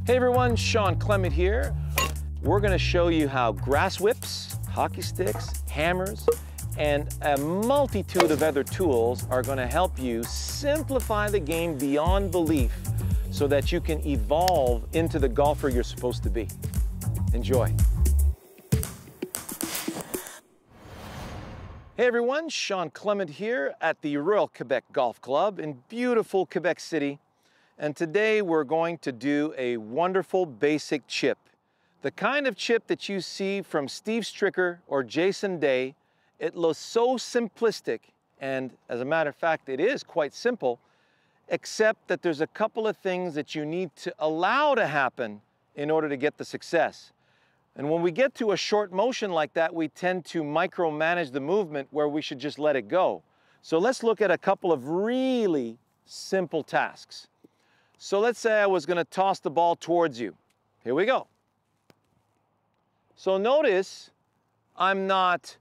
Hey everyone, Sean Clement here. We're gonna show you how grass whips, hockey sticks, hammers, and a multitude of other tools are gonna help you simplify the game beyond belief so that you can evolve into the golfer you're supposed to be. Enjoy. Hey everyone, Sean Clement here at the Royal Quebec Golf Club in beautiful Quebec City. And today we're going to do a wonderful basic chip. The kind of chip that you see from Steve Stricker or Jason Day. It looks so simplistic, and as a matter of fact, it is quite simple, except that there's a couple of things that you need to allow to happen in order to get the success. And when we get to a short motion like that, we tend to micromanage the movement where we should just let it go. So let's look at a couple of really simple tasks. So let's say I was going to toss the ball towards you. Here we go. So notice I'm not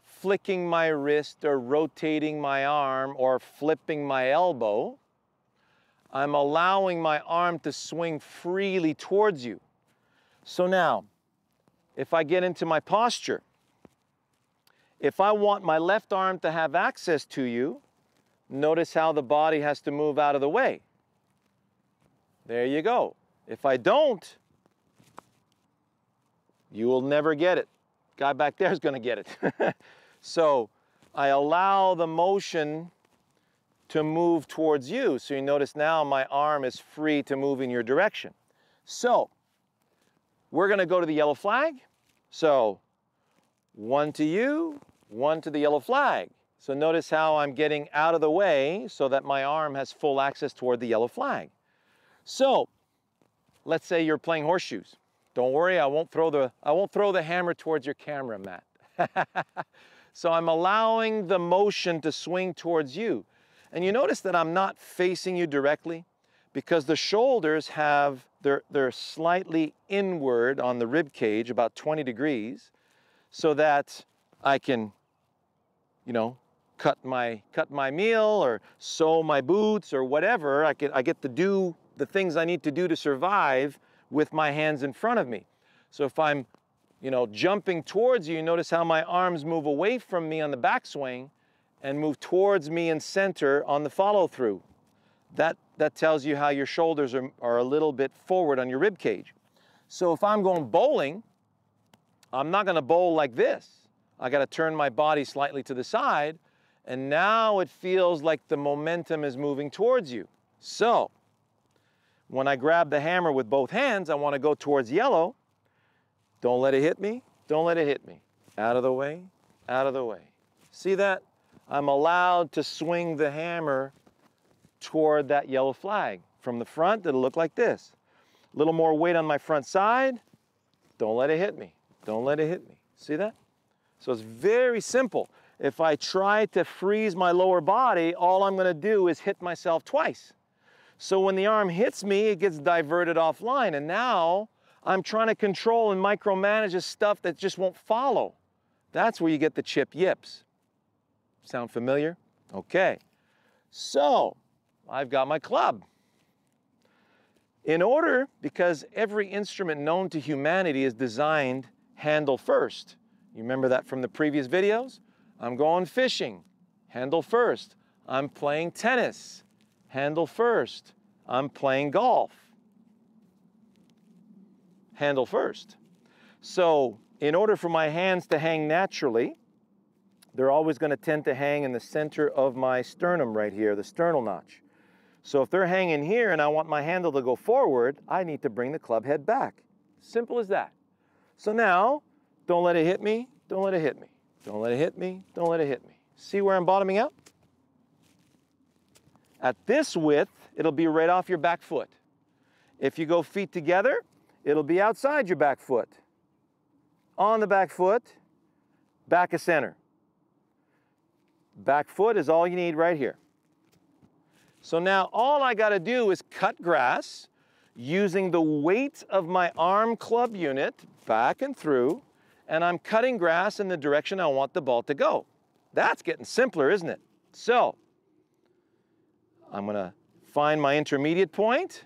flicking my wrist or rotating my arm or flipping my elbow. I'm allowing my arm to swing freely towards you. So now, if I get into my posture, if I want my left arm to have access to you, notice how the body has to move out of the way. There you go. If I don't, you will never get it. Guy back there is going to get it. So I allow the motion to move towards you. So you notice now my arm is free to move in your direction. So we're going to go to the yellow flag. So one to you, one to the yellow flag. So notice how I'm getting out of the way so that my arm has full access toward the yellow flag. So let's say you're playing horseshoes. Don't worry, I won't throw the hammer towards your camera, Matt. So I'm allowing the motion to swing towards you. And you notice that I'm not facing you directly because the shoulders have, they're slightly inward on the rib cage, about 20 degrees, so that I can, cut my meal or sew my boots or whatever. I get to do the things I need to do to survive with my hands in front of me. So if I'm, jumping towards you, notice how my arms move away from me on the backswing and move towards me in center on the follow through. That tells you how your shoulders are a little bit forward on your rib cage. So if I'm going bowling, I'm not going to bowl like this. I got to turn my body slightly to the side, and now it feels like the momentum is moving towards you. So when I grab the hammer with both hands, I want to go towards yellow. Don't let it hit me. Don't let it hit me. Out of the way, out of the way. See that? I'm allowed to swing the hammer toward that yellow flag. From the front, it'll look like this. A little more weight on my front side. Don't let it hit me. Don't let it hit me. See that? So it's very simple. If I try to freeze my lower body, all I'm going to do is hit myself twice. So when the arm hits me, it gets diverted offline. And now I'm trying to control and micromanage the stuff that just won't follow. That's where you get the chip yips. Sound familiar? Okay. So I've got my club. In order, because every instrument known to humanity is designed handle first. You remember that from the previous videos? I'm going fishing, handle first. I'm playing tennis, handle first. I'm playing golf, handle first. So in order for my hands to hang naturally, they're always going to tend to hang in the center of my sternum right here, the sternal notch. So if they're hanging here and I want my handle to go forward, I need to bring the club head back. Simple as that. So now, don't let it hit me, don't let it hit me. Don't let it hit me, don't let it hit me. See where I'm bottoming out? At this width, it'll be right off your back foot. If you go feet together, it'll be outside your back foot. On the back foot, back of center. Back foot is all you need right here. So now all I got to do is cut grass using the weight of my arm club unit back and through, and I'm cutting grass in the direction I want the ball to go. That's getting simpler, isn't it? So I'm going to find my intermediate point,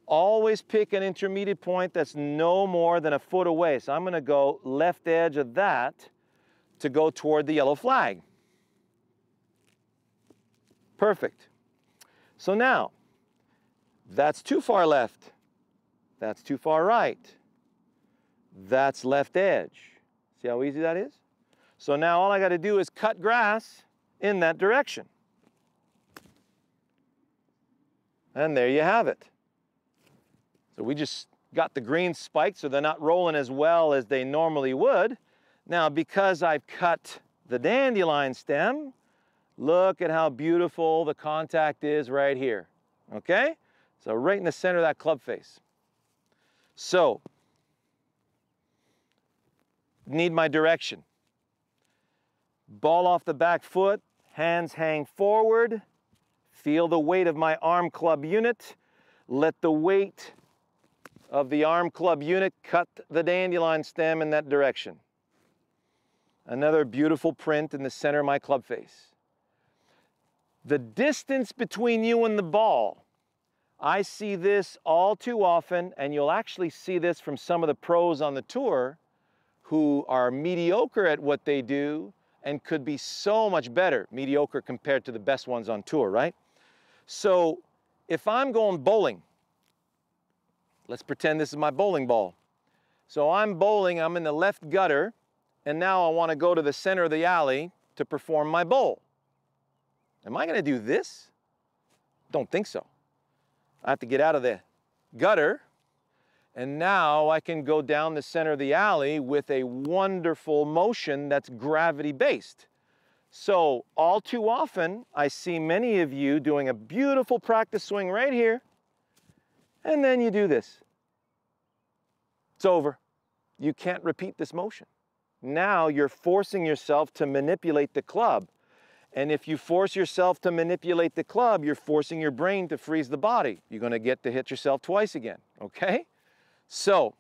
always pick an intermediate point that's no more than a foot away. So I'm going to go left edge of that to go toward the yellow flag. Perfect. So now, that's too far left. That's too far right. That's left edge. See how easy that is? So now all I got to do is cut grass in that direction. And there you have it. So we just got the green spiked so they're not rolling as well as they normally would. Now, because I've cut the dandelion stem, look at how beautiful the contact is right here, okay? So right in the center of that club face. So, need my direction. Ball off the back foot, hands hang forward, feel the weight of my arm club unit, let the weight of the arm club unit cut the dandelion stem in that direction. Another beautiful print in the center of my club face. The distance between you and the ball, I see this all too often, and you'll actually see this from some of the pros on the tour who are mediocre at what they do and could be so much better, mediocre compared to the best ones on tour, right? So if I'm going bowling, let's pretend this is my bowling ball. So I'm bowling, I'm in the left gutter, and now I want to go to the center of the alley to perform my bowl. Am I going to do this? Don't think so. I have to get out of the gutter, and now I can go down the center of the alley with a wonderful motion that's gravity-based. So all too often, I see many of you doing a beautiful practice swing right here, and then you do this. It's over. You can't repeat this motion. Now you're forcing yourself to manipulate the club. And if you force yourself to manipulate the club, you're forcing your brain to freeze the body. You're going to get to hit yourself twice again, okay? So,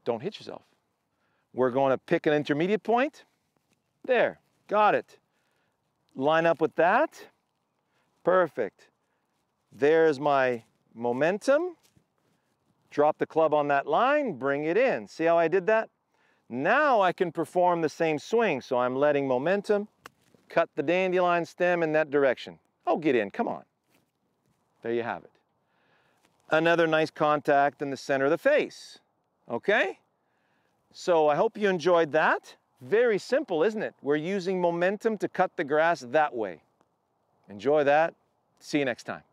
don't hit yourself. We're going to pick an intermediate point. There, got it. Line up with that. Perfect. There's my momentum. Drop the club on that line, bring it in. See how I did that? Now I can perform the same swing. So I'm letting momentum cut the dandelion stem in that direction. Oh, get in, come on. There you have it. Another nice contact in the center of the face, okay? So I hope you enjoyed that. Very simple, isn't it? We're using momentum to cut the grass that way. Enjoy that. See you next time.